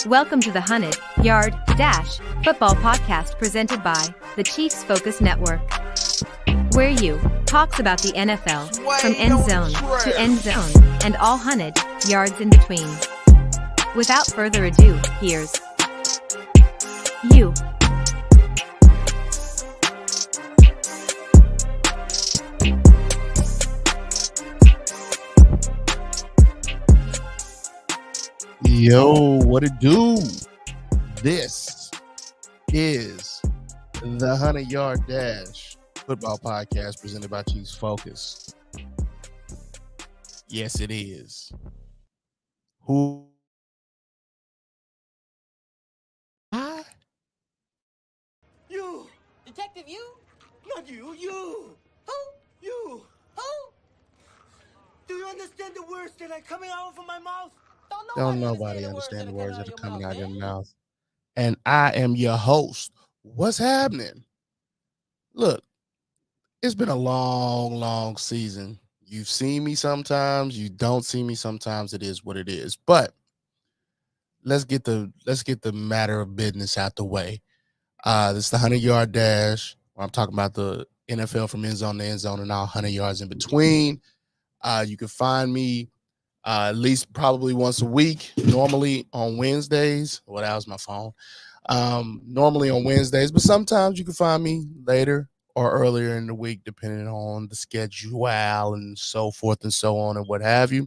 Welcome to the Hunnid, Yard, Dash, Football Podcast presented by the Chiefs Focus Network, where you talks about the NFL from end zone to end zone and all Hunnid yards in between. Without further ado, here's you. Yo, what it do? This is the 100-Yard Dash Football Podcast presented by Chiefs Focus. Yes, it is. Who? I? You! Detective, you? Not you, you! Who? You! Who? Do you understand the words that are coming out from my mouth? Don't nobody understand the words that are coming out of your mouth. And I am your host. What's happening? Look, it's been a long season. You've seen me sometimes, you don't see me sometimes. It is what it is. But let's get the matter of business out the way. This is the 100-Yard Dash, where I'm talking about the NFL from end zone to end zone and all 100 yards in between. You can find me at least probably once a week, normally on Wednesdays. Well, that was my phone. Normally on Wednesdays, but sometimes you can find me later or earlier in the week, depending on the schedule and so forth and so on and what have you.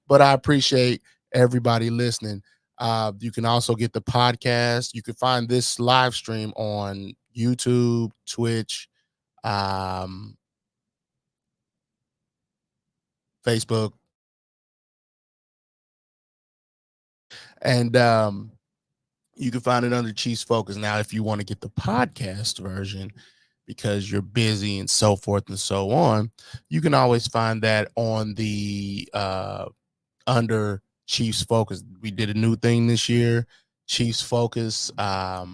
But I appreciate everybody listening. You can also get the podcast. You can find this live stream on YouTube, Twitch, Facebook, and you can find it under Chiefs Focus. Now, if you want to get the podcast version because you're busy and so forth and so on, you can always find that on the under Chiefs Focus. We did a new thing this year. Chiefs Focus has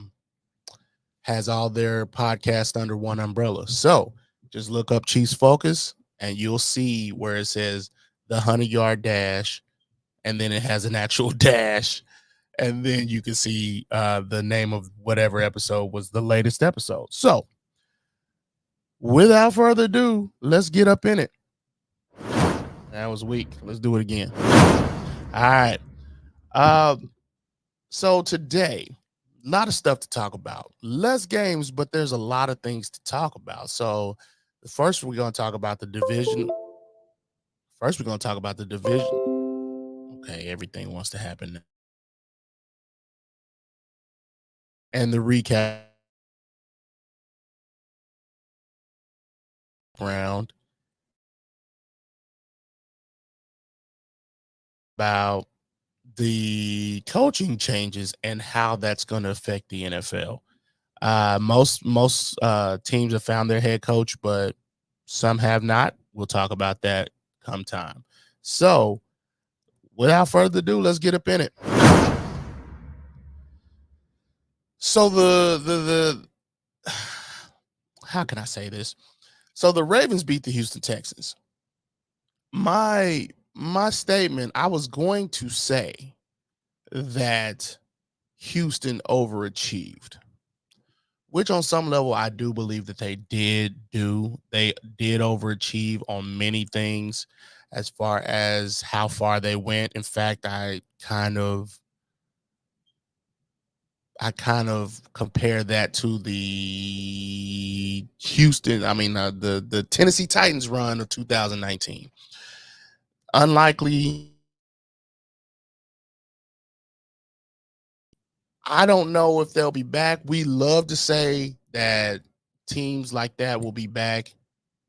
all their podcasts under one umbrella. So just look up Chiefs Focus and you'll see where it says the 100-Yard Dash, and then it has an actual dash. And then you can see the name of whatever episode was the latest episode. So without further ado, let's get up in it. That was weak. Let's do it again. All right. So today, a lot of stuff to talk about. Less games, but there's a lot of things to talk about. So first, we're going to talk about the division. Okay, everything wants to happen. And the recap round about the coaching changes and how that's going to affect the NFL. Most teams have found their head coach, but some have not. We'll talk about that come time. So without further ado, let's get up in it. So the how can I say this? So the Ravens beat the Houston Texans. My statement, I was going to say that Houston overachieved, which on some level I do believe that they did do. They did overachieve on many things as far as how far they went. In fact, I kind of compare that to the the Tennessee Titans run of 2019. Unlikely. I don't know if they'll be back. We love to say that teams like that will be back,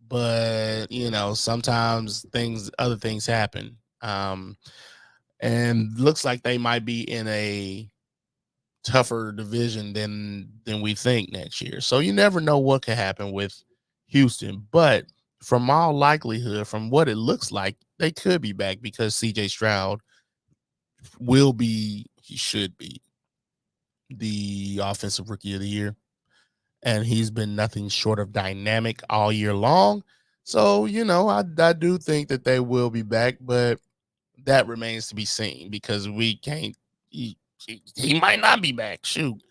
but sometimes other things happen. And looks like they might be in a tougher division than we think next year. So you never know what could happen with Houston, but from all likelihood, from what it looks like, they could be back because CJ Stroud should be the offensive rookie of the year, and he's been nothing short of dynamic all year long. So I do think that they will be back, but that remains to be seen because we can't he might not be back. Shoot.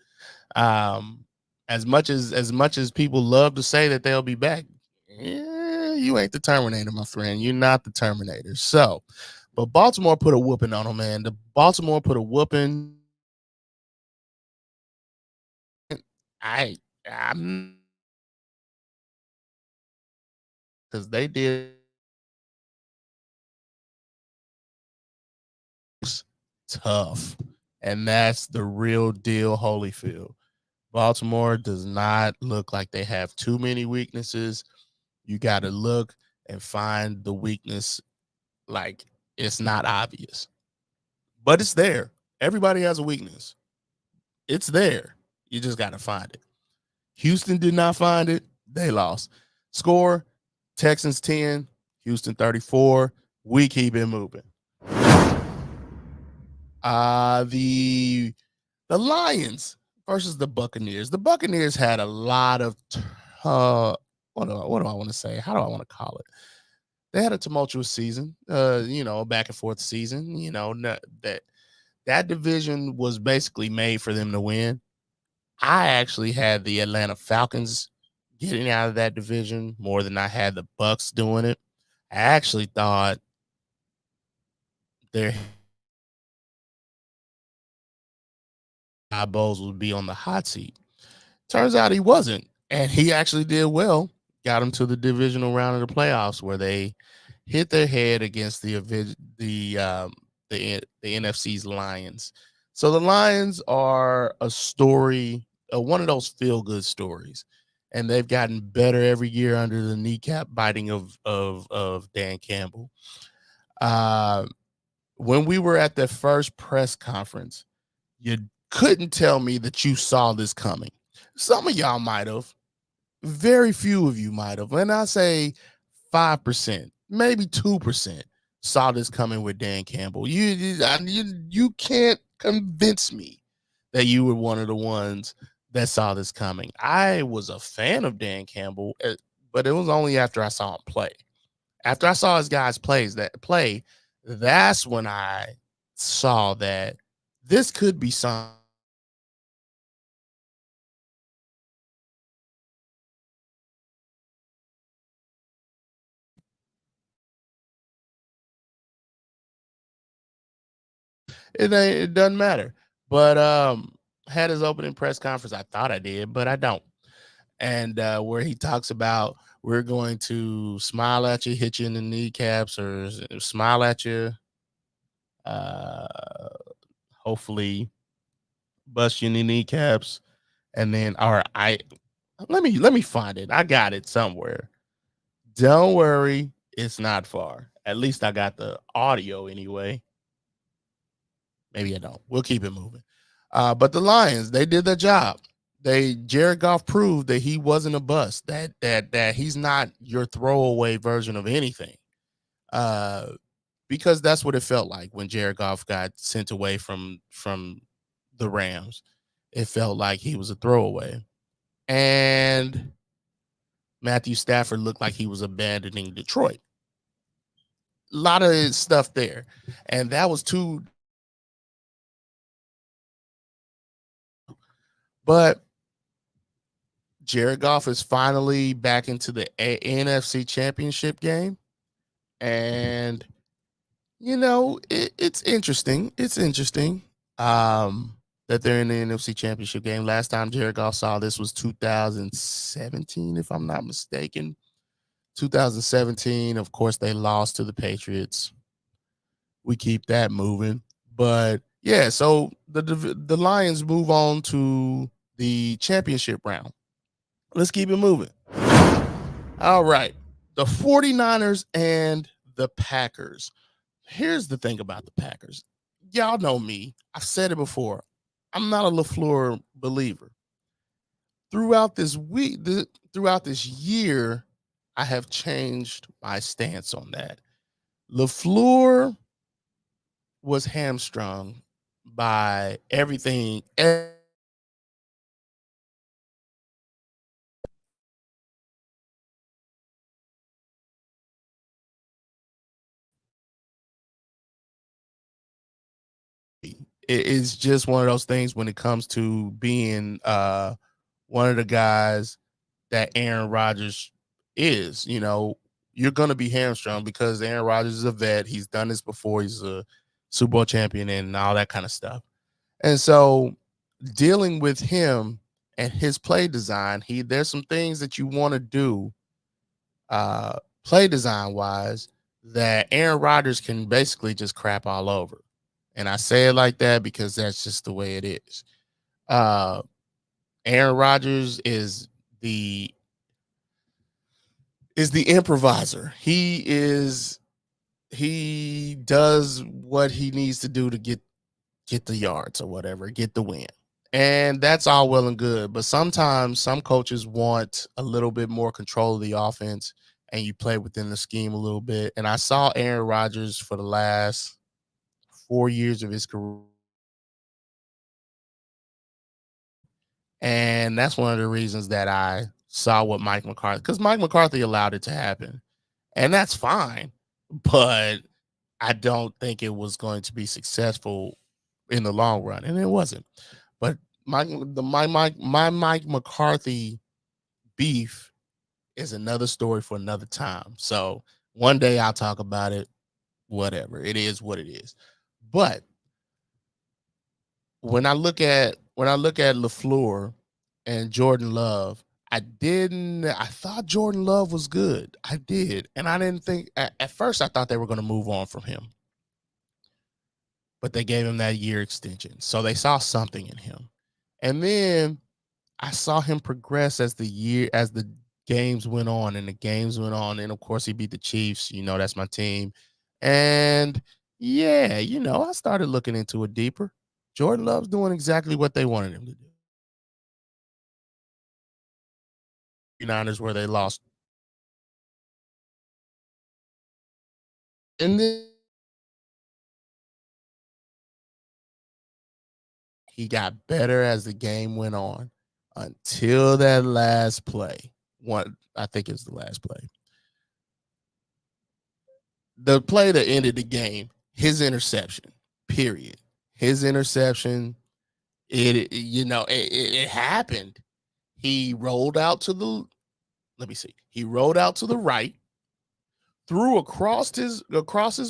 Um, as much as people love to say that they'll be back, you ain't the Terminator, my friend. You're not the Terminator. So, but Baltimore put a whooping on them, man. The Baltimore put a whooping. I I'm because they did tough, and that's the real deal. Holyfield. Baltimore does not look like they have too many weaknesses. You got to look and find the weakness. Like, it's not obvious, but it's there. Everybody has a weakness. It's there. You just got to find it. Houston did not find it. They lost. Score: Texans 10, Houston 34. We keep it moving. The Lions versus the Buccaneers. The Buccaneers had a lot of what do I want to say? How do I want to call it? They had a tumultuous season. Back and forth season. That division was basically made for them to win. I actually had the Atlanta Falcons getting out of that division more than I had the Bucks doing it. I actually thought their Bowles would be on the hot seat. Turns out he wasn't, and he actually did well. Got him to the divisional round of the playoffs where they hit their head against the NFC's Lions. So the Lions are a story, one of those feel good stories, and they've gotten better every year under the kneecap biting of Dan Campbell. When we were at the first press conference, you couldn't tell me that you saw this coming. Some of y'all might have. Very few of you might have. And I say 5%, maybe 2% saw this coming with Dan Campbell. You can't convince me that you were one of the ones that saw this coming. I was a fan of Dan Campbell, but it was only after I saw him play. After I saw his guys play, that's when I saw that this could be something. It doesn't matter. But had his opening press conference. I thought I did, but I don't. And where he talks about we're going to smile at you, hit you in the kneecaps, or smile at you, uh, hopefully bust you in the kneecaps, and then let me find it. I got it somewhere. Don't worry, it's not far. At least I got the audio anyway. Maybe I don't. We'll keep it moving. But the Lions, they did their job. Jared Goff proved that he wasn't a bust. That he's not your throwaway version of anything. Because that's what it felt like when Jared Goff got sent away from the Rams. It felt like he was a throwaway. And Matthew Stafford looked like he was abandoning Detroit. A lot of stuff there. And that was too. But Jared Goff is finally back into the NFC Championship game. And, it's interesting. It's interesting that they're in the NFC Championship game. Last time Jared Goff saw this was 2017, if I'm not mistaken. 2017, of course, they lost to the Patriots. We keep that moving. But, yeah, so the Lions move on to the championship round. Let's keep it moving. All right. The 49ers and the Packers. Here's the thing about the Packers. Y'all know me. I've said it before. I'm not a LaFleur believer. Throughout this year, I have changed my stance on that. LaFleur was hamstrung by everything. it's just one of those things when it comes to being one of the guys that Aaron Rodgers is. You're going to be hamstrung because Aaron Rodgers is a vet. He's done this before. He's a Super Bowl champion and all that kind of stuff. And so dealing with him and his play design, there's some things that you want to do play design wise that Aaron Rodgers can basically just crap all over. And I say it like that because that's just the way it is. Aaron Rodgers is the improviser. He does what he needs to do to get the yards or whatever, get the win. And that's all well and good. But sometimes some coaches want a little bit more control of the offense and you play within the scheme a little bit. And I saw Aaron Rodgers for the last 4 years of his career. And that's one of the reasons that I saw what Mike McCarthy, because Mike McCarthy allowed it to happen. And that's fine. But I don't think it was going to be successful in the long run. And it wasn't. But my Mike McCarthy beef is another story for another time. So one day I'll talk about it. Whatever. It is what it is. But when I look at LaFleur and Jordan Love, I thought Jordan Love was good. I did. And I didn't think at first I thought they were going to move on from him. But they gave him that year extension. So they saw something in him. And then I saw him progress as the games went on and the games went on. And of course he beat the Chiefs. That's my team. And yeah, I started looking into it deeper. Jordan Love's doing exactly what they wanted him to do. Niners where they lost. And then he got better as the game went on until that last play. I think it was the last play. The play that ended the game, his interception, period. His interception, it happened. He rolled out to the, he rolled out to the right, threw across his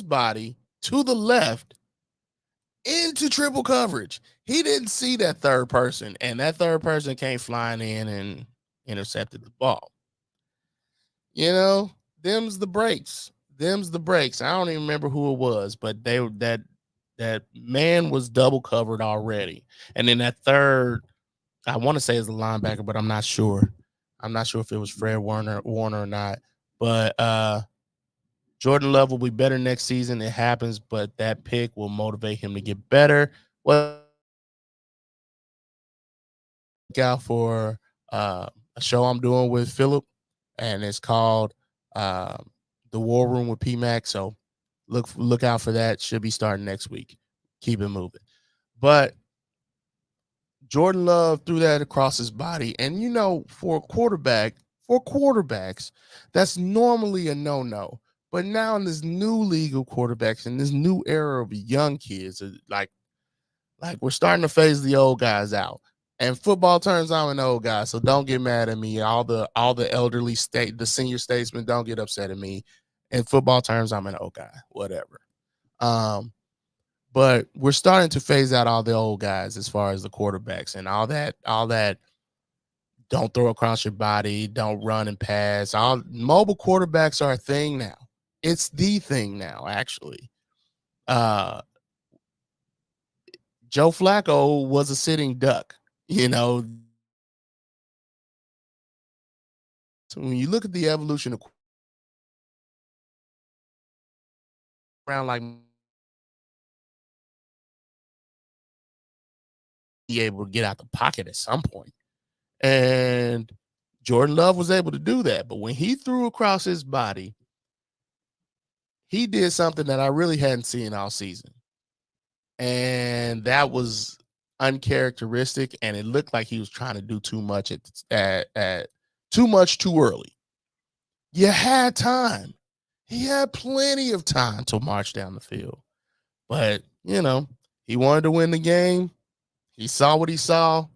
body to the left into triple coverage. He didn't see that third person, and that third person came flying in and intercepted the ball. Them's the breaks. I don't even remember who it was, but that man was double covered already. And then that third, I want to say is the linebacker, but I'm not sure. I'm not sure if it was Fred Warner or not. But Jordan Love will be better next season. It happens, but that pick will motivate him to get better. Well, look out for a show I'm doing with Philip, and it's called The War Room with PMAC. So look out for that. Should be starting next week. Keep it moving. But Jordan Love threw that across his body. And, for quarterbacks, that's normally a no-no. But now in this new league of quarterbacks, in this new era of young kids, like we're starting to phase the old guys out. And football terms, I'm an old guy, so don't get mad at me. All the elderly the senior statesmen, don't get upset at me. In football terms, I'm an old guy, whatever. But we're starting to phase out all the old guys as far as the quarterbacks and all that. Don't throw across your body, don't run and pass. All mobile quarterbacks are a thing now. It's the thing now, actually. Joe Flacco was a sitting duck, So when you look at the evolution of around like be able to get out the pocket at some point. And Jordan Love was able to do that. But when he threw across his body, he did something that I really hadn't seen all season. And that was uncharacteristic. And it looked like he was trying to do too much too early. You had time. He had plenty of time to march down the field. But, he He wanted to win the game. He saw what he saw.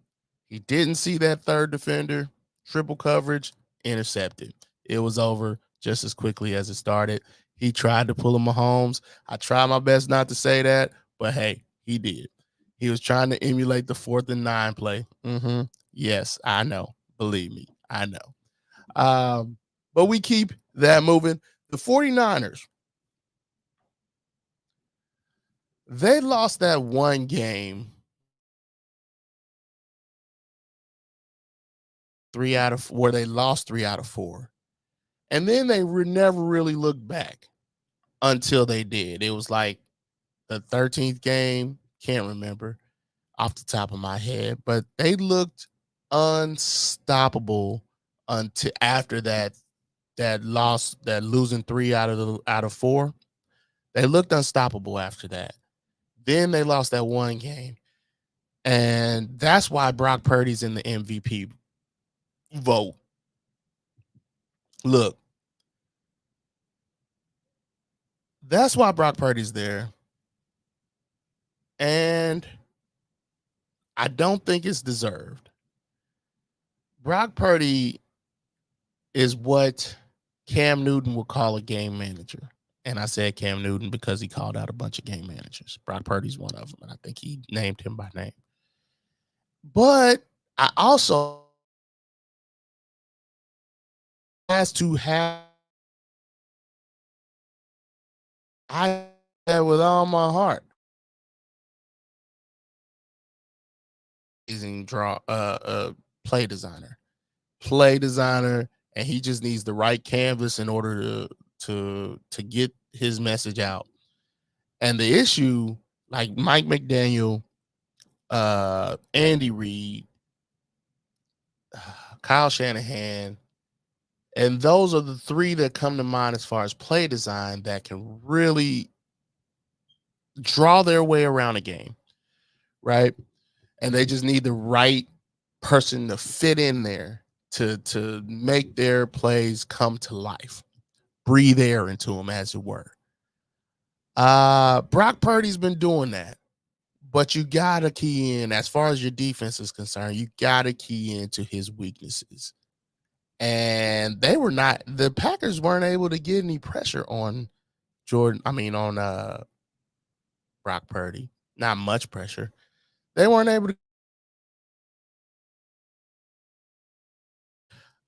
He didn't see that third defender, triple coverage, intercepted. It was over just as quickly as it started. He tried to pull a Mahomes. I tried my best not to say that, but hey, he did. He was trying to emulate the 4th and 9 play. Yes, I know. Believe me, I know. But we keep that moving. The 49ers, they lost that one game 3 out of where they lost 3 out of 4. And then they never really looked back until they did. It was like the 13th game. Can't remember off the top of my head, but they looked unstoppable until after that loss, that losing 3 out of 4. They looked unstoppable after that. Then they lost that one game. And that's why Brock Purdy's in the MVP vote. Look, that's why Brock Purdy's there. And I don't think it's deserved. Brock Purdy is what Cam Newton would call a game manager. And I said Cam Newton because he called out a bunch of game managers. Brock Purdy's one of them, and I think he named him by name. But I also has to have I that with all my heart. Amazing play designer, and he just needs the right canvas in order to get his message out. And the issue, like Mike McDaniel, Andy Reid, Kyle Shanahan, and those are the 3 that come to mind as far as play design that can really draw their way around a game, right? And they just need the right person to fit in there to make their plays come to life, breathe air into them, as it were. Brock Purdy's been doing that, but you gotta key in, as far as your defense is concerned, you gotta key into his weaknesses. And the Packers weren't able to get any pressure on Brock Purdy. Not much pressure. They weren't able to.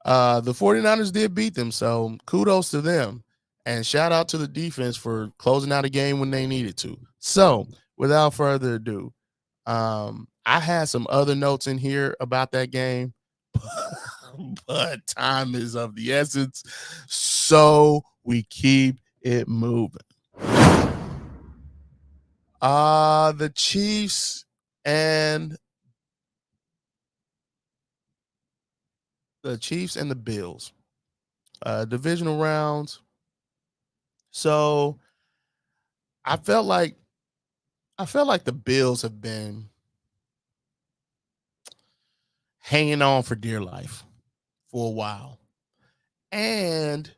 The 49ers did beat them, so kudos to them. And shout out to the defense for closing out a game when they needed to. So, without further ado, I had some other notes in here about that game, but time is of the essence, so we keep it moving. The Chiefs and the Bills, divisional rounds. So I felt like the Bills have been hanging on for dear life for a while. And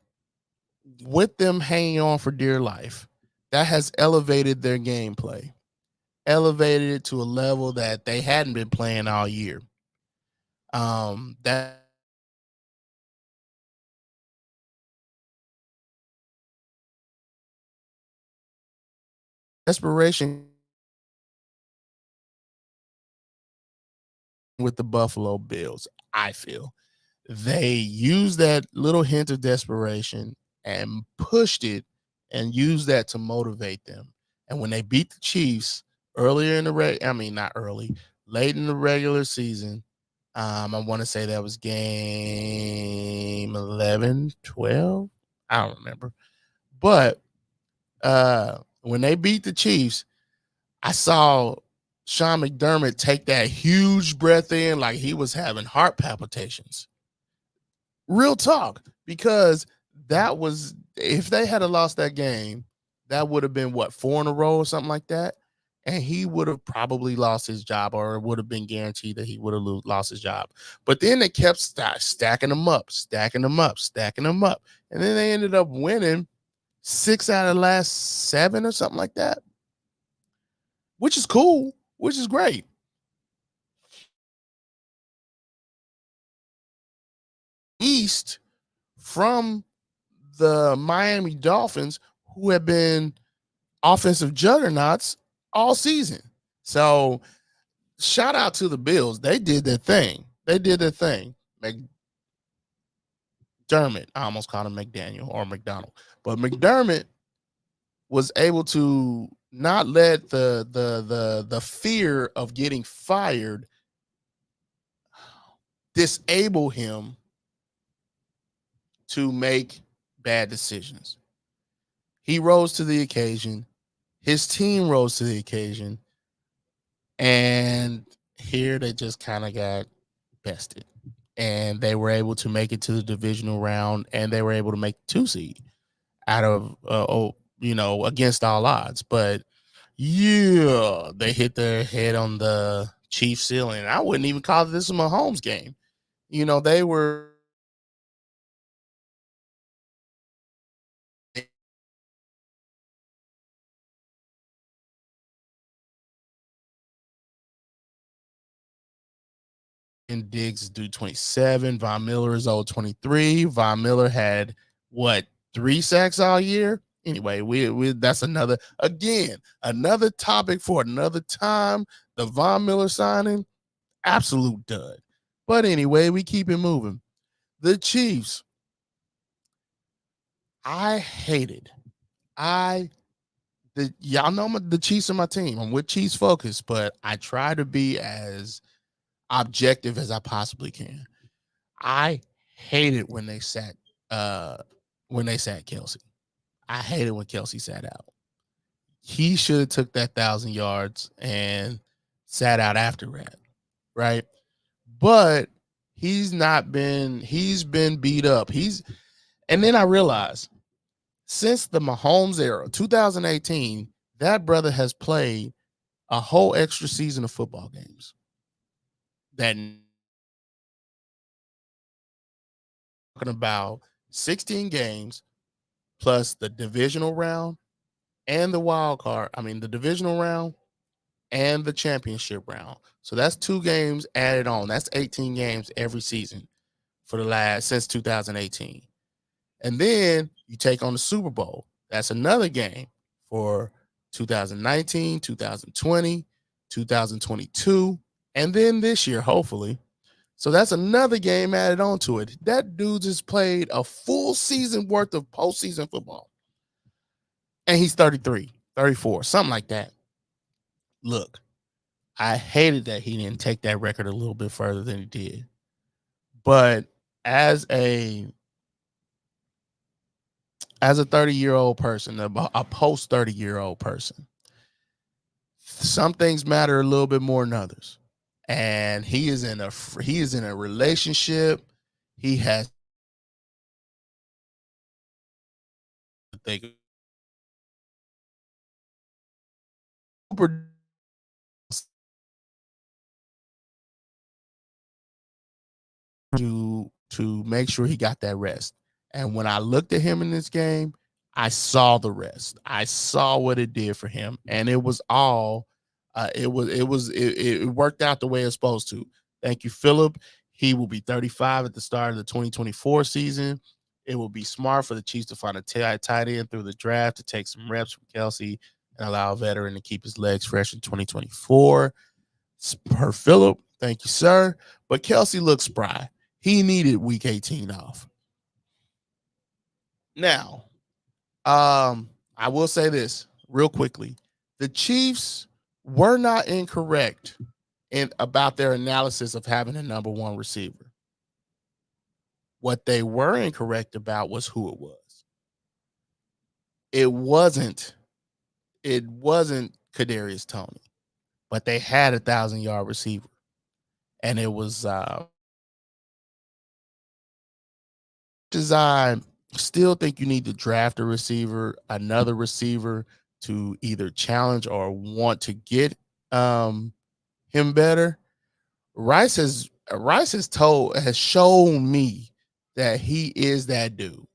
with them hanging on for dear life, that has elevated their gameplay, elevated it to a level that they hadn't been playing all year. That desperation with the Buffalo Bills, I feel. They used that little hint of desperation and pushed it and used that to motivate them. And when they beat the Chiefs earlier in the not early, late in the regular season, I want to say that was game 11, 12. I don't remember. But when they beat the Chiefs, I saw Sean McDermott take that huge breath in like he was having heart palpitations. Real talk, because if they had lost that game, that would have been 4 in a row or something like that. And he would have probably lost his job, or it would have been guaranteed that he would have lost his job. But then they kept stacking them up. And then they ended up winning 6 out of the last 7 or something like that. which is cool, which is great. East from the Miami Dolphins, who have been offensive juggernauts all season. So shout out to the Bills. They did their thing. McDermott, I almost called him McDaniel or McDonald, but McDermott was able to not let the fear of getting fired disable him to make bad decisions. He rose to the occasion. His team rose to the occasion. And here they just kind of got bested. And they were able to make it to the divisional round, and they were able to make 2 seed out of, against all odds. But yeah, they hit their head on the Chiefs ceiling. I wouldn't even call this a Mahomes game. They were in Diggs do 27. Von Miller is old 23. Von Miller had 3 sacks all year. Anyway, we that's another topic for another time. The Von Miller signing, absolute dud. But anyway, we keep it moving. The Chiefs, I hated. Y'all know the Chiefs are my team. I'm with Chiefs focus, but I try to be as objective as I possibly can. I hated when they sat Kelsey. I hated when Kelsey sat out. He should have took that 1,000 yards and sat out after that, right? But he's been beat up. And then I realized since the Mahomes era, 2018, that brother has played a whole extra season of football games. That talking about 16 games plus the divisional round and the wild card. I mean, the divisional round and the championship round. So that's 2 games added on. That's 18 games every season since 2018. And then you take on the Super Bowl. That's another game for 2019, 2020, 2022, and then this year, hopefully. So that's another game added on to it. That dude just played a full season worth of postseason football. And he's 33, 34, something like that. Look, I hated that he didn't take that record a little bit further than he did. But as a 30-year-old person, a post 30-year-old person, some things matter a little bit more than others. And he is in a relationship. He has to think to make sure he got that rest. And when I looked at him in this game, I saw the rest. I saw what it did for him, and it was all. It worked out the way it's supposed to. Thank you, Phillip. He will be 35 at the start of the 2024 season. It will be smart for the Chiefs to find a tight end through the draft to take some reps from Kelsey and allow a veteran to keep his legs fresh in 2024. Per Phillip, thank you, sir. But Kelsey looks spry. He needed week 18 off. Now, I will say this real quickly. The Chiefs were not incorrect about their analysis of having a number 1 receiver. What they were incorrect about was who it was. It wasn't Kadarius Toney, but they had a 1,000-yard receiver, and it was. I still think you need to draft another receiver to either challenge or want to get him better. Rice has shown me that he is that dude.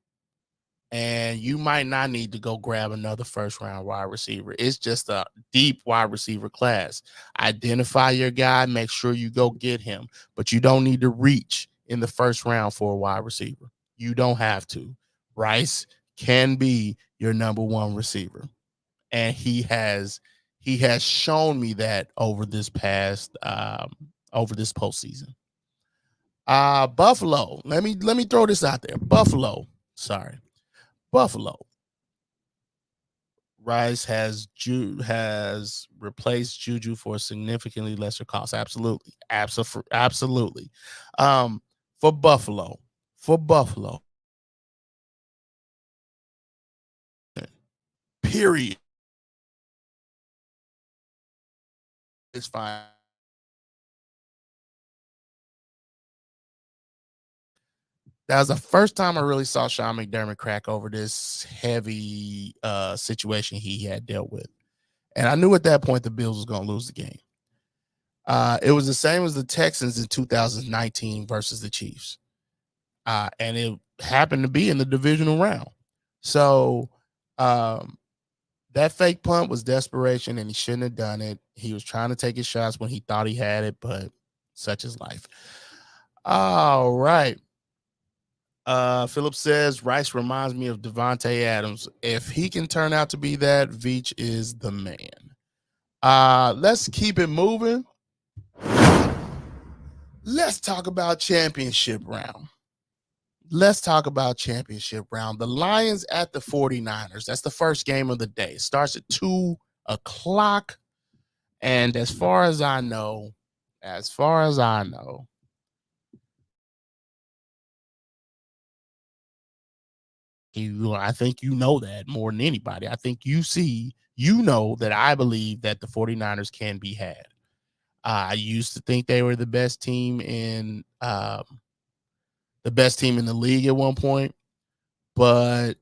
And you might not need to go grab another first-round wide receiver. It's just a deep wide receiver class. Identify your guy, make sure you go get him, but you don't need to reach in the first round for a wide receiver. You don't have to. Rice can be your number one receiver, and he has shown me that over this postseason. Buffalo. Let me throw this out there. Buffalo. Rice has replaced Juju for a significantly lesser cost. Absolutely. For Buffalo. Period. It's fine. That was the first time I really saw Sean McDermott crack over this heavy situation he had dealt with. And I knew at that point the Bills was going to lose the game. It was the same as the Texans in 2019 versus the Chiefs. And it happened to be in the divisional round. So that fake punt was desperation, and he shouldn't have done it. He was trying to take his shots when he thought he had it, but such is life. All right. Philip says Rice reminds me of Devontae Adams. If he can turn out to be that, Veach is the man. Let's keep it moving. Let's talk about championship round. The Lions at the 49ers. That's the first game of the day. It starts at 2:00. And as far as I know, I think you know that more than anybody. I think you know that I believe that the 49ers can be had. I used to think they were the best team in the league at one point, but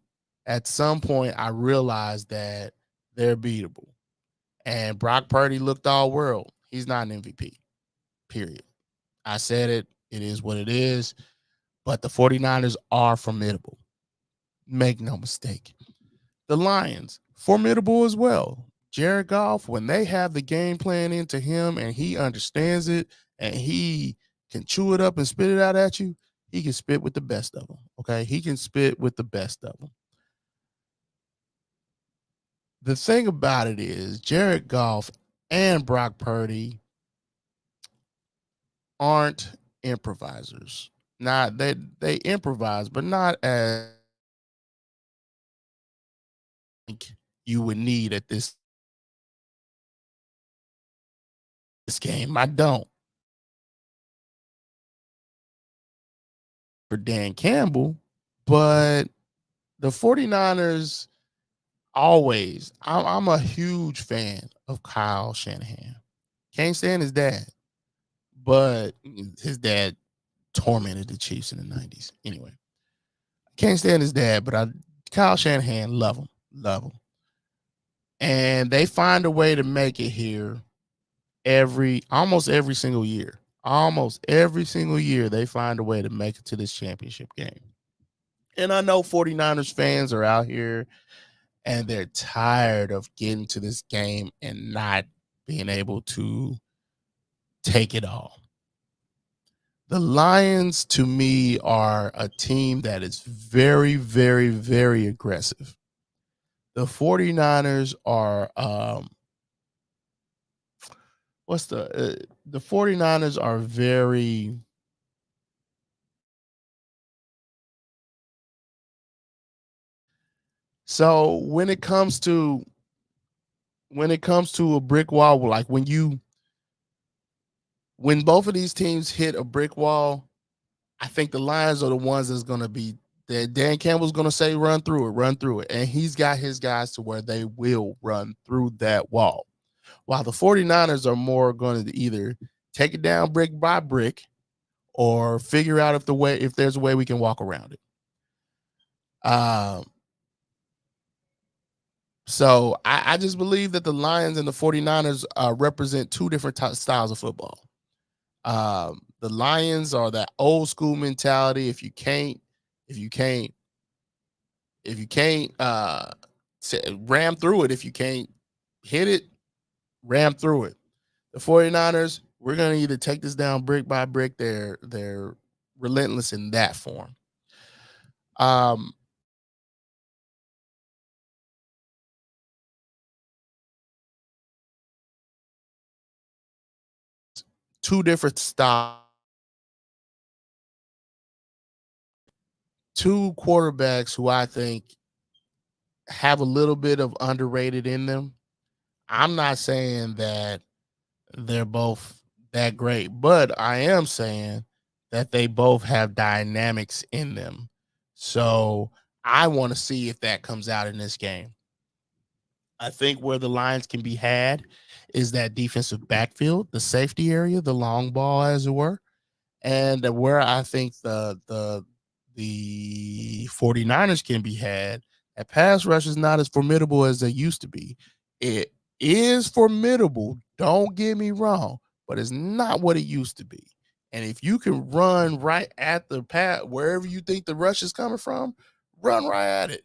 at some point I realized that they're beatable. And Brock Purdy looked all world. He's not an MVP, period. I said it. It is what it is. But the 49ers are formidable. Make no mistake. The Lions, formidable as well. Jared Goff, when they have the game plan into him and he understands it and he can chew it up and spit it out at you, he can spit with the best of them. Okay? He can spit with the best of them. The thing about it is Jared Goff and Brock Purdy aren't improvisers. Not they improvise, but not as you would need at this game. I don't. For Dan Campbell, but the 49ers always, I'm a huge fan of Kyle Shanahan. Can't stand his dad, but his dad tormented the Chiefs in the 90s. Anyway, can't stand his dad, but Kyle Shanahan, love him. And they find a way to make it here almost every single year. Almost every single year, they find a way to make it to this championship game. And I know 49ers fans are out here and they're tired of getting to this game and not being able to take it all. The Lions, to me, are a team that is very, very, very aggressive. The 49ers are the 49ers are very so when it comes to a brick wall, like when both of these teams hit a brick wall, I think the Lions are the ones that's going to be that Dan Campbell's going to say run through it, and he's got his guys to where they will run through that wall. While the 49ers are more going to either take it down brick by brick or figure out if there's a way we can walk around it. So I just believe that the Lions and the 49ers represent two different styles of football. The Lions are that old school mentality. If you can't If you can't ram through it, if you can't hit it, ram through it. The 49ers, we're going to either take this down brick by brick. They're relentless in that form. Two different styles. Two quarterbacks who I think have a little bit of underrated in them. I'm not saying that they're both that great, but I am saying that they both have dynamics in them. So I want to see if that comes out in this game. I think where the Lions can be had is that defensive backfield, the safety area, the long ball, as it were. And where I think the 49ers can be had, that pass rush is not as formidable as they used to be. It is formidable, don't get me wrong, but it's not what it used to be. And if you can run right at the pass, wherever you think the rush is coming from, run right at it.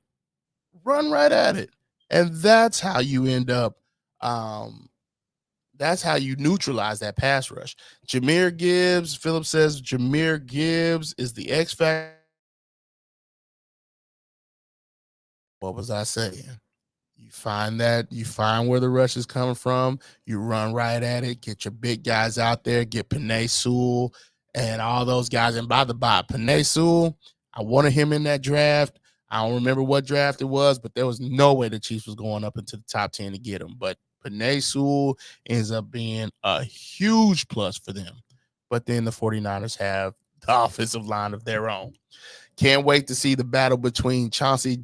Run right at it. And that's how you end up that's how you neutralize that pass rush. Jahmyr Gibbs, Philip says Jahmyr Gibbs is the X factor. What was I saying? You find where the rush is coming from. You run right at it. Get your big guys out there. Get Penei Sewell and all those guys. And by Penei Sewell, I wanted him in that draft. I don't remember what draft it was, but there was no way the Chiefs was going up into the top 10 to get him. But Penei Sewell ends up being a huge plus for them. But then the 49ers have the offensive line of their own. Can't wait to see the battle between Chauncey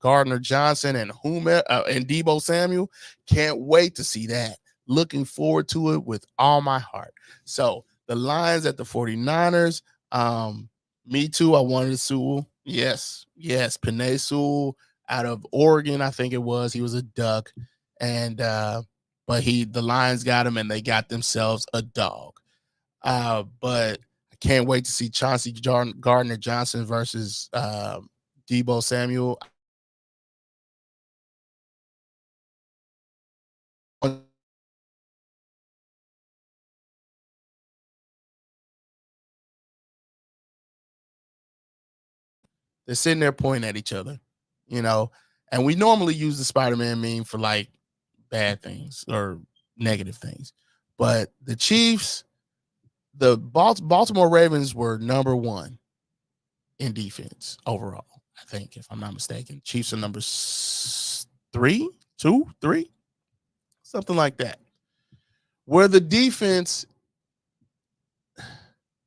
Gardner-Johnson and Deebo Samuel. Can't wait to see that. Looking forward to it with all my heart. So the Lions at the 49ers. Me too. I wanted Sewell. Yes. Penei Sewell out of Oregon, I think it was. He was a Duck. And but the Lions got him and they got themselves a dog. But I can't wait to see Chauncey Gardner-Johnson versus Deebo Samuel. They're sitting there pointing at each other, and we normally use the Spider-Man meme for like bad things or negative things. But the Chiefs, the Baltimore Ravens were number 1 in defense overall, I think, if I'm not mistaken. Chiefs are number 3, something like that. Where the defense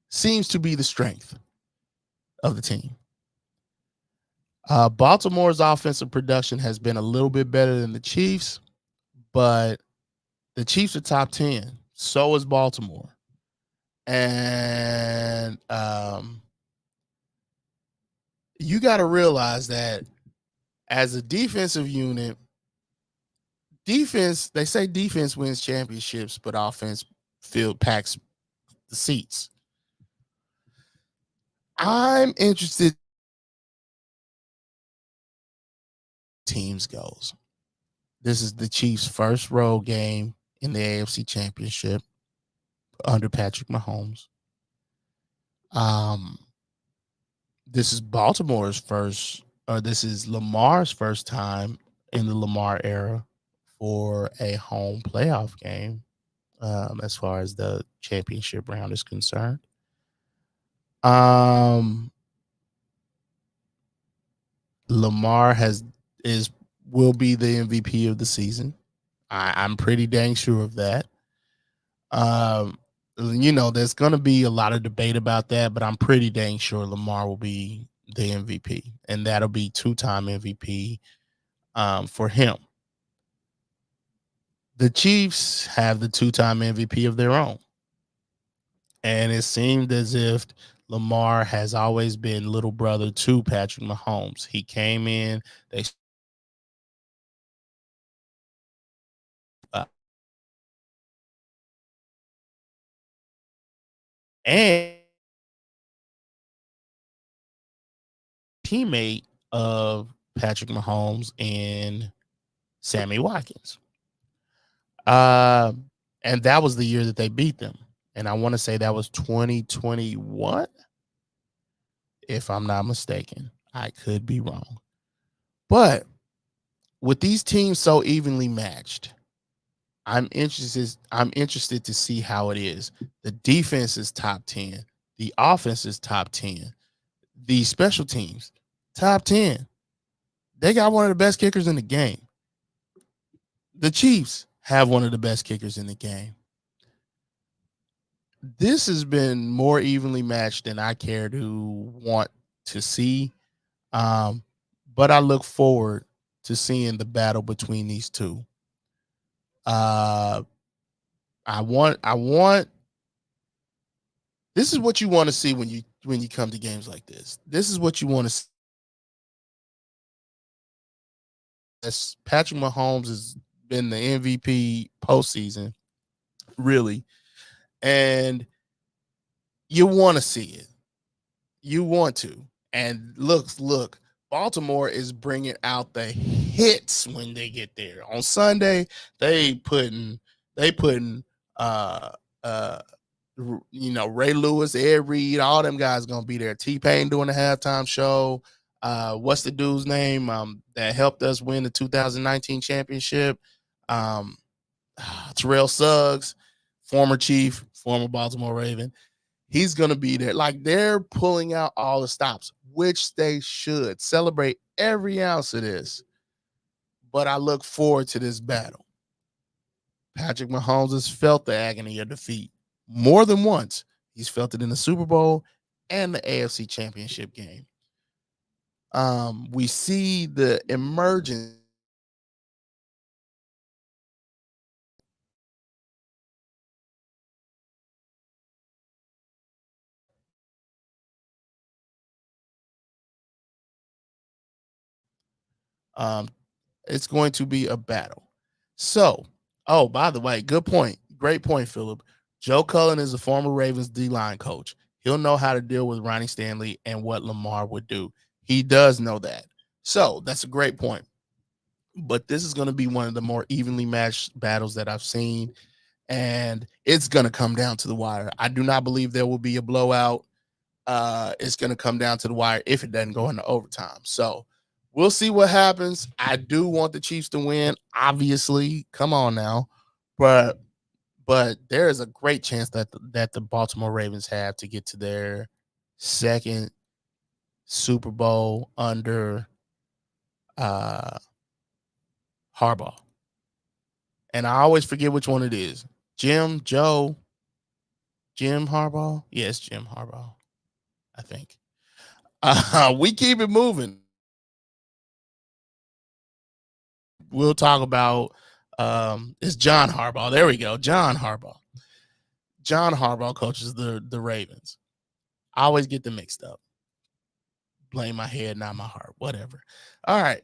seems to be the strength of the team. Baltimore's offensive production has been a little bit better than the Chiefs, but the Chiefs are top 10. So is Baltimore. And you got to realize that as a defensive unit, they say defense wins championships, but offense packs the seats. I'm interested teams goes. This is the Chiefs' first road game in the AFC Championship under Patrick Mahomes. This is this is Lamar's first time in the Lamar era for a home playoff game, as far as the championship round is concerned. Lamar will be the MVP of the season. I'm pretty dang sure of that. There's going to be a lot of debate about that, but I'm pretty dang sure Lamar will be the MVP, and that'll be 2-time MVP for him. The Chiefs have the 2-time MVP of their own, and it seemed as if Lamar has always been little brother to Patrick Mahomes. He came in, and teammate of Patrick Mahomes and Sammy Watkins. And that was the year that they beat them. And I want to say that was 2021, if I'm not mistaken. I could be wrong. But with these teams so evenly matched, I'm interested to see how it is. The defense is top 10. The offense is top 10. The special teams, top 10. They got one of the best kickers in the game. The Chiefs have one of the best kickers in the game. This has been more evenly matched than I care to want to see. But I look forward to seeing the battle between these two. I want this is what you want to see when you come to games like this. This is what you want to see. As Patrick Mahomes has been the MVP postseason, really, and you want to see it. You want to. And look, Baltimore is bringing out the hits when they get there. On Sunday, they putting uh uh Ray Lewis, Ed Reed, all them guys gonna be there. T-Pain doing the halftime show. What's the dude's name that helped us win the 2019 championship? Terrell Suggs, former Chief, former Baltimore Raven. He's going to be there. Like, they're pulling out all the stops, which they should. Celebrate every ounce of this. But I look forward to this battle. Patrick Mahomes has felt the agony of defeat more than once. He's felt it in the Super Bowl and the AFC Championship game. We see the emergence it's going to be a battle. So, by the way, good point. Great point, Philip. Joe Cullen is a former Ravens D-line coach. He'll know how to deal with Ronnie Stanley and what Lamar would do. He does know that. So, that's a great point. But this is going to be one of the more evenly matched battles that I've seen, and it's going to come down to the wire. I do not believe there will be a blowout. It's going to come down to the wire if it doesn't go into overtime. So, we'll see what happens. I do want the Chiefs to win, obviously. Come on now. But there is a great chance that the Baltimore Ravens have to get to their second Super Bowl under Harbaugh. And I always forget which one it is. Jim Harbaugh? Yes, Jim Harbaugh, I think. We keep it moving. We'll talk about it's John Harbaugh. There we go. John Harbaugh. John Harbaugh coaches the Ravens. I always get them mixed up. Blame my head, not my heart. Whatever. All right.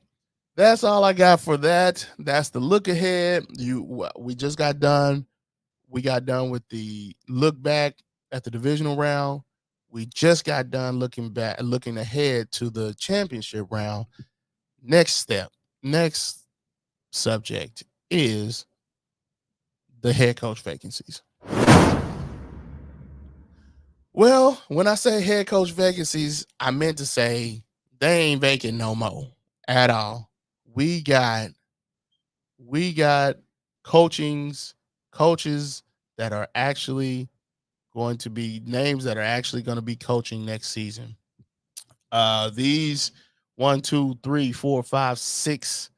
That's all I got for that. That's the look ahead. We just got done. We got done with the look back at the divisional round. We just got done looking ahead to the championship round. Next subject is the head coach vacancies. Well, when I say head coach vacancies, I meant to say they ain't vacant no more at all. We got coaches that are actually going to be names that are actually going to be coaching next season. These 1, 2, 3, 4, 5, 6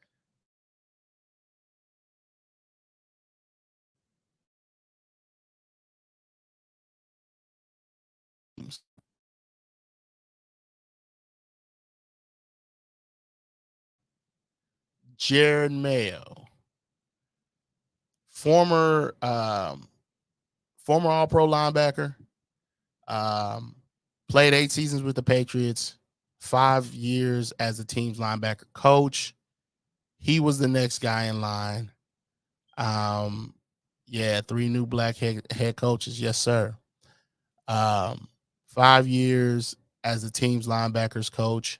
Jared Mayo, former All-Pro linebacker, played 8 seasons with the Patriots, 5 years as the team's linebacker coach. He was the next guy in line. 3 new black head coaches, yes sir. 5 years as the team's linebackers coach.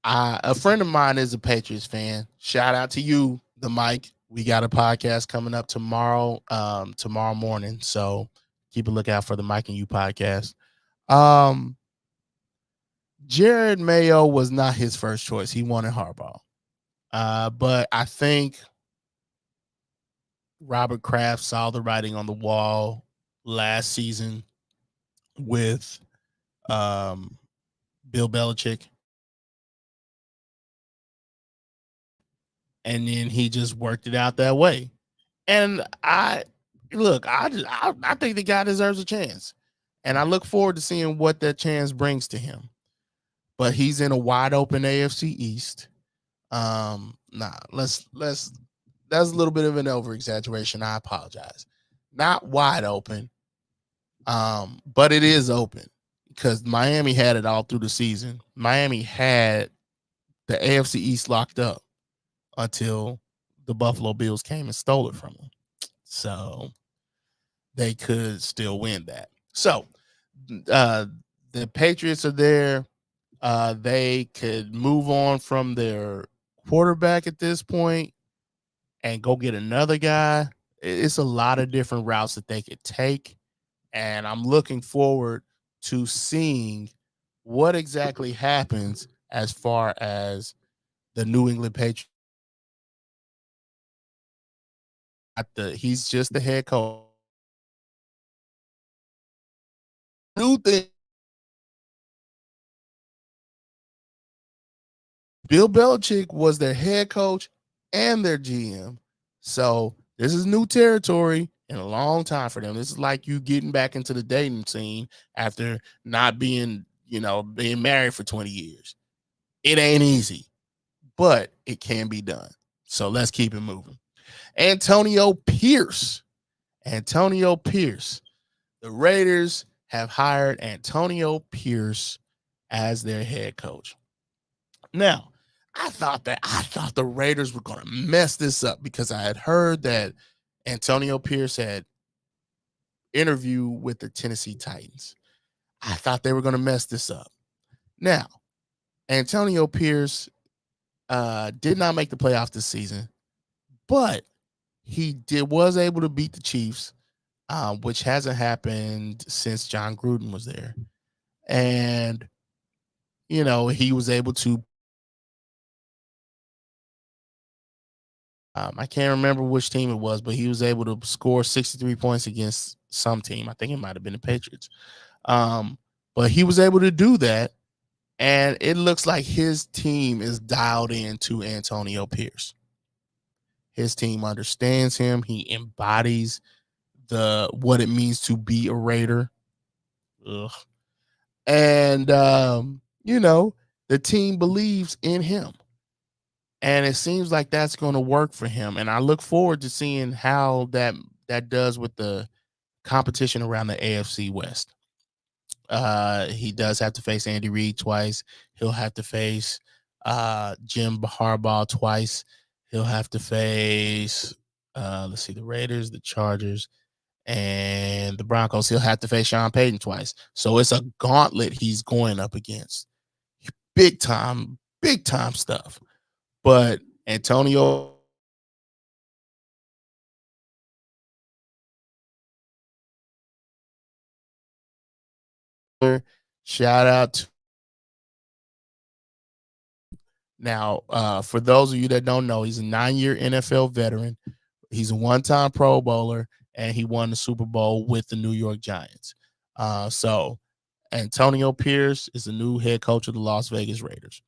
A friend of mine is a Patriots fan. Shout out to you, the Mike. We got a podcast coming up tomorrow morning. So keep a lookout for the Mike and You podcast. Jared Mayo was not his first choice. He wanted Harbaugh. But I think Robert Kraft saw the writing on the wall last season with Bill Belichick. And then he just worked it out that way. And I think the guy deserves a chance. And I look forward to seeing what that chance brings to him. But he's in a wide open AFC East. That's a little bit of an over exaggeration. I apologize. Not wide open. But it is open because Miami had it all through the season. Miami had the AFC East locked up until the Buffalo Bills came and stole it from them. So they could still win that. So the Patriots are there. They could move on from their quarterback at this point and go get another guy. It's a lot of different routes that they could take. And I'm looking forward to seeing what exactly happens as far as the New England Patriots. He's just the head coach. New thing. Bill Belichick was their head coach and their GM. So this is new territory in a long time for them. This is like you getting back into the dating scene after not being married for 20 years. It ain't easy, but it can be done. So let's keep it moving. Antonio Pierce. The Raiders have hired Antonio Pierce as their head coach. Now, I thought the Raiders were going to mess this up because I had heard that Antonio Pierce had interviewed with the Tennessee Titans. I thought they were going to mess this up. Now, Antonio Pierce did not make the playoffs this season, but he was able to beat the Chiefs, which hasn't happened since John Gruden was there. And, he was able to I can't remember which team it was, but he was able to score 63 points against some team. I think it might have been the Patriots. But he was able to do that. And it looks like his team is dialed into Antonio Pierce. His team understands him. He embodies what it means to be a Raider. Ugh. And, the team believes in him. And it seems like that's going to work for him. And I look forward to seeing how that does with the competition around the AFC West. He does have to face Andy Reid twice. He'll have to face Jim Harbaugh twice. He'll have to face, the Raiders, the Chargers, and the Broncos. He'll have to face Sean Payton twice. So it's a gauntlet he's going up against. Big time stuff. But Antonio shout out to now for those of you that don't know, he's a 9-year NFL veteran. He's a one-time Pro Bowler, and he won the Super Bowl with the New York Giants. So Antonio Pierce is the new head coach of the Las Vegas Raiders.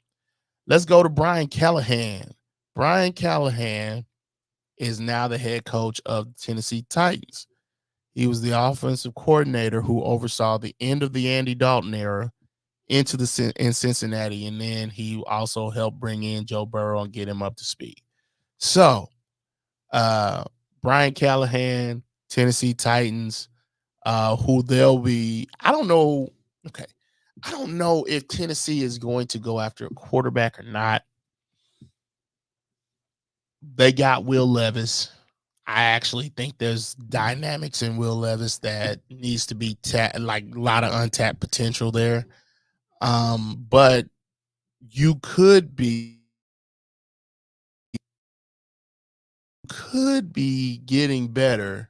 Let's go to Brian Callahan. Brian Callahan is now the head coach of the Tennessee Titans. He was the offensive coordinator who oversaw the end of the Andy Dalton era in Cincinnati, and then he also helped bring in Joe Burrow and get him up to speed. So, Brian Callahan, Tennessee Titans, who they'll be, I don't know if Tennessee is going to go after a quarterback or not. They got Will Levis. I actually think there's dynamics in Will Levis that needs to be like a lot of untapped potential there. But you could be getting better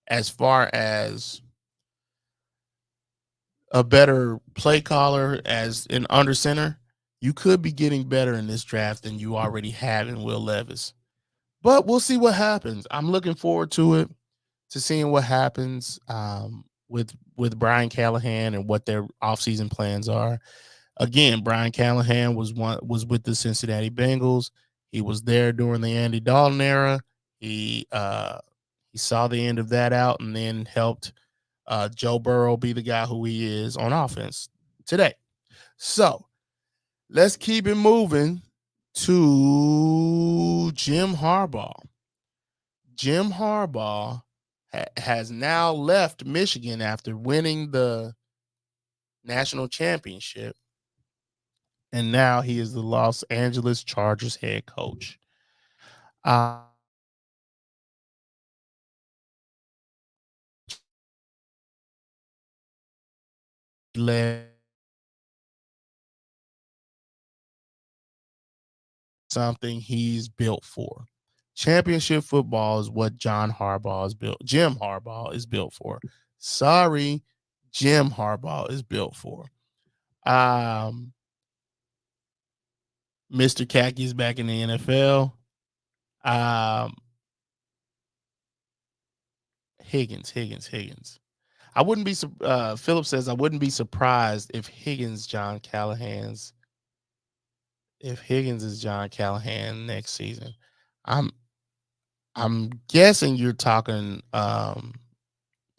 as far as a better play caller as an under center. You could be getting better in this draft than you already have in Will Levis. But we'll see what happens. I'm looking forward to it, to seeing what happens with Brian Callahan and what their offseason plans are. Again, Brian Callahan was with the Cincinnati Bengals. He was there during the Andy Dalton era. He saw the end of that out and then helped Joe Burrow be the guy who he is on offense today. So let's keep it moving to Jim Harbaugh. Jim Harbaugh has now left Michigan after winning the national championship, and now he is the Los Angeles Chargers head coach. Led something he's built for. Championship football is what Jim Harbaugh is built for. Sorry, Jim Harbaugh is built for. Mr. Khaki is back in the NFL. Higgins. I wouldn't be. Philip says I wouldn't be surprised if Higgins is John Callahan next season. I'm guessing you're talking the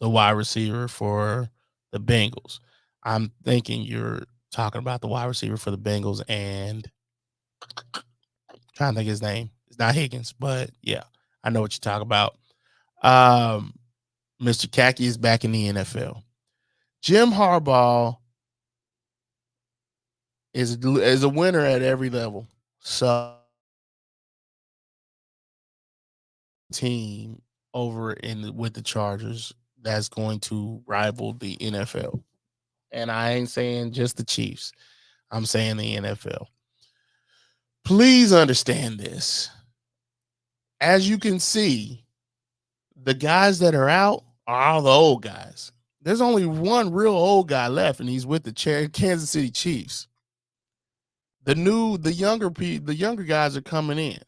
wide receiver for the Bengals. I'm thinking you're talking about the wide receiver for the Bengals, and I'm trying to think his name. It's not Higgins, but yeah, I know what you're talking about. Mr. Khaki is back in the NFL. Jim Harbaugh is a winner at every level. So team over with the Chargers that's going to rival the NFL. And I ain't saying just the Chiefs. I'm saying the NFL. Please understand this. As you can see, the guys that are out are all the old guys. There's only one real old guy left, and he's with the Kansas City Chiefs. The younger guys are coming in.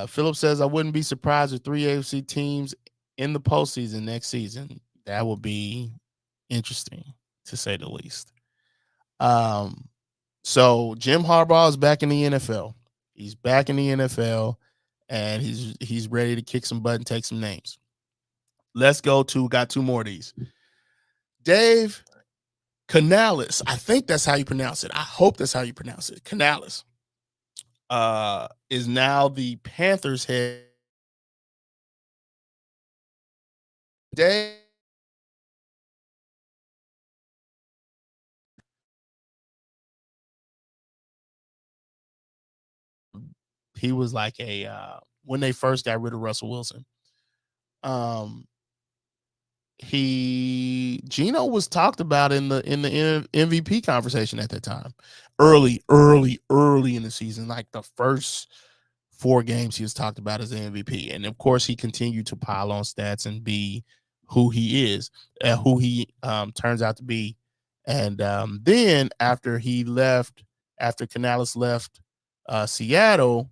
Philip says I wouldn't be surprised if 3 AFC teams in the postseason next season. That would be interesting, to say the least. So Jim Harbaugh is back in the NFL. He's back in the NFL, and he's ready to kick some butt and take some names. Let's go to got two more of these. Dave Canales. I think that's how you pronounce it. I hope that's how you pronounce it. Canales is now the Panthers head. Dave he was like when they first got rid of Russell Wilson. Geno was talked about in the MVP conversation at that time. Early in the season, like the first 4 games he was talked about as an MVP. And of course he continued to pile on stats and be who he is, who he turns out to be. And then after Canales left Seattle,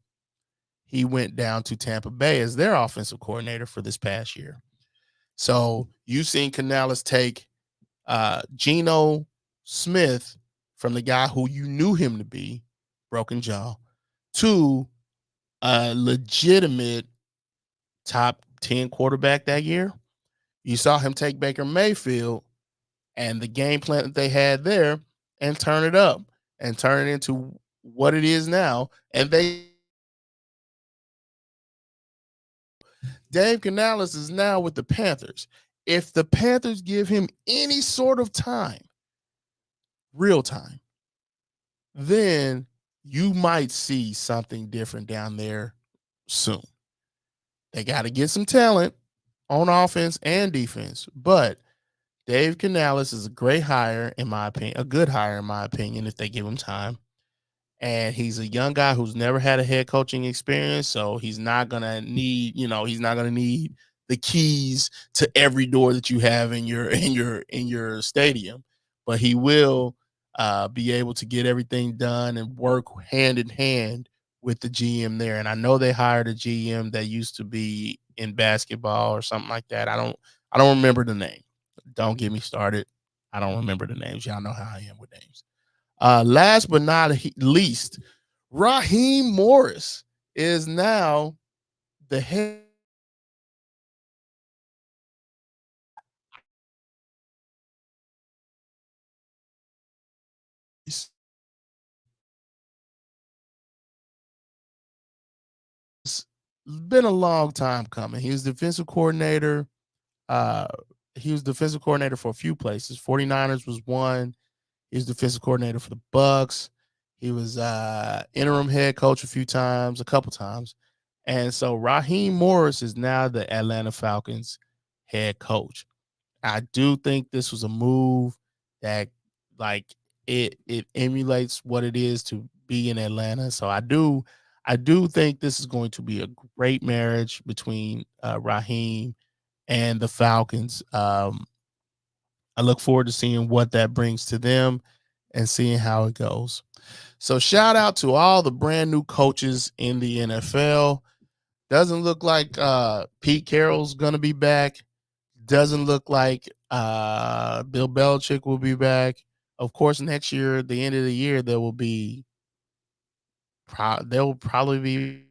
he went down to Tampa Bay as their offensive coordinator for this past year. So you've seen Canales take Geno Smith from the guy who you knew him to be, broken jaw, to a legitimate top 10 quarterback that year. You saw him take Baker Mayfield and the game plan that they had there and turn it up and turn it into what it is now. And Dave Canales is now with the Panthers. If the Panthers give him any sort of time, real time, then you might see something different down there soon. They got to get some talent on offense and defense, but Dave Canales is a great hire, in my opinion, a good hire, in my opinion, if they give him time. and he's a young guy who's never had a head coaching experience, so he's not gonna need, he's not gonna need the keys to every door that you have in your stadium, but he will be able to get everything done and work hand in hand with the GM there. And I know they hired a GM that used to be in basketball or something like that. I don't remember the name. Don't get me started. I don't remember the names. Y'all know how I am with names. Last but not least, Raheem Morris is now the head. It's been a long time coming. He was defensive coordinator. Uh, he was defensive coordinator for a few places. 49ers was one. He was defensive coordinator for the Bucks. He was interim head coach a couple times. And so Raheem Morris is now the Atlanta Falcons head coach. I do think this was a move that, like, it emulates what it is to be in Atlanta. So I do think this is going to be a great marriage between Raheem and the Falcons. I look forward to seeing what that brings to them and seeing how it goes. So shout out to all the brand new coaches in the NFL. Doesn't look like Pete Carroll's gonna be back. Doesn't look like Bill Belichick will be back. Of course, next year, at the end of the year, there will probably be.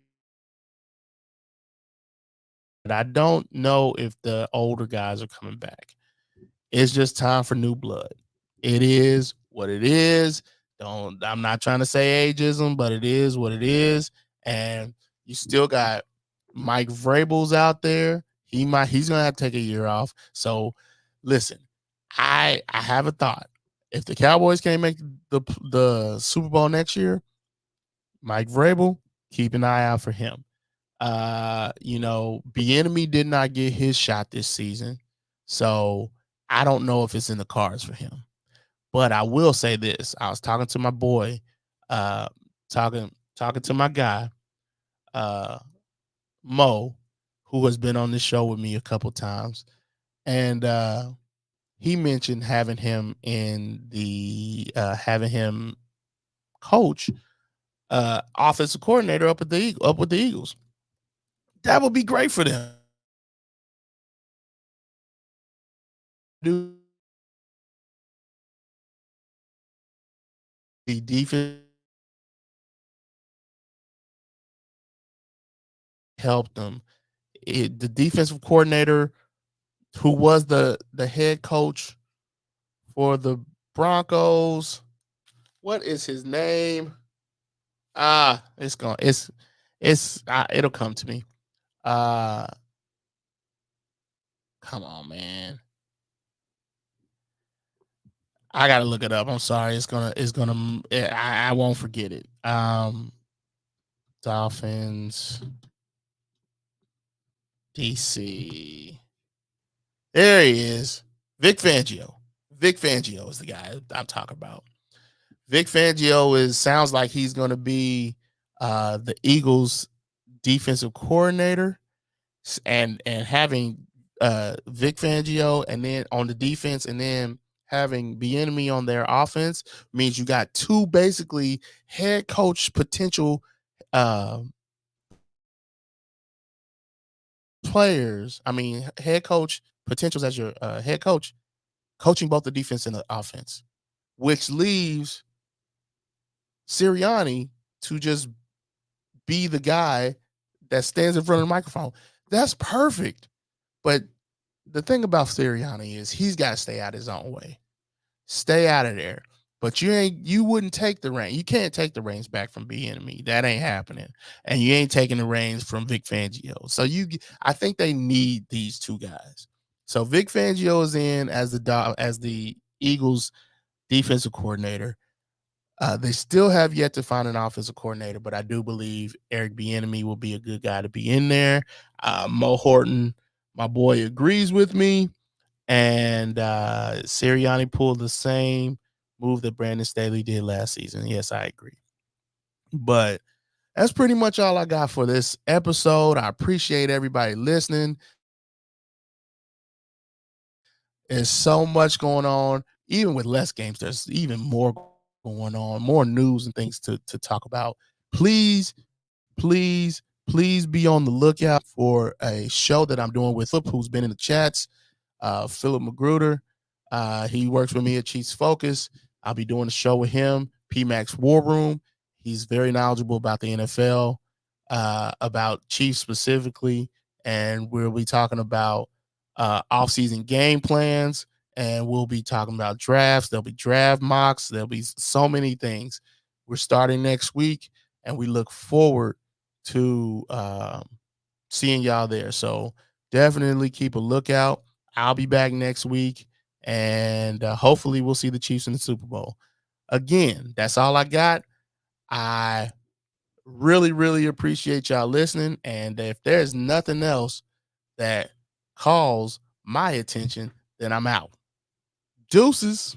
But I don't know if the older guys are coming back. It's just time for new blood. It is what it is. I'm not trying to say ageism, but it is what it is. And you still got Mike Vrabel's out there. He's gonna have to take a year off. So listen, I have a thought. If the Cowboys can't make the Super Bowl next year, Mike Vrabel, keep an eye out for him. Bieniemy did not get his shot this season, so I don't know if it's in the cards for him. But I will say this: I was talking to my boy, uh, talking to my guy, uh, Mo, who has been on this show with me a couple times, and he mentioned having him coach offensive coordinator up with the Eagles. That would be great for them. Do the defense help them? The defensive coordinator who was the head coach for the Broncos. What is his name? It'll come to me. Uh Come on, man. I gotta look it up. I'm sorry. I won't forget it. Dolphins DC. There he is. Vic Fangio. Vic Fangio is the guy I'm talking about. Vic Fangio sounds like he's gonna be the Eagles defensive coordinator, and having Vic Fangio and then on the defense, and then having Bieniemy on their offense means you got two basically head coach potential uh, players. I mean, head coach potentials as your head coach, coaching both the defense and the offense, which leaves Sirianni to just be the guy that stands in front of the microphone. That's perfect. But the thing about Sirianni is he's got to stay out his own way. Stay out of there. But you wouldn't take the reins. You can't take the reins back from Bieniemy. That ain't happening. And you ain't taking the reins from Vic Fangio. So I think they need these two guys. So Vic Fangio is in as the Eagles defensive coordinator. They still have yet to find an offensive coordinator, but I do believe Eric Bieniemy will be a good guy to be in there. Mo Horton, my boy, agrees with me. And Sirianni pulled the same move that Brandon Staley did last season. Yes, I agree. But that's pretty much all I got for this episode. I appreciate everybody listening. There's so much going on. Even with less games, there's even more going on, more news and things to talk about. Please, please, please be on the lookout for a show that I'm doing with Philip, who's been in the chats. Philip Magruder. He works with me at Chiefs Focus. I'll be doing a show with him, PMAX War Room. He's very knowledgeable about the NFL, about Chiefs specifically, and we'll be talking about offseason game plans, and we'll be talking about drafts. There'll be draft mocks. There'll be so many things. We're starting next week, and we look forward to seeing y'all there. So definitely keep a lookout. I'll be back next week, and hopefully we'll see the Chiefs in the Super Bowl. Again, that's all I got. I really, really appreciate y'all listening. And if there's nothing else that calls my attention, then I'm out. Deuces.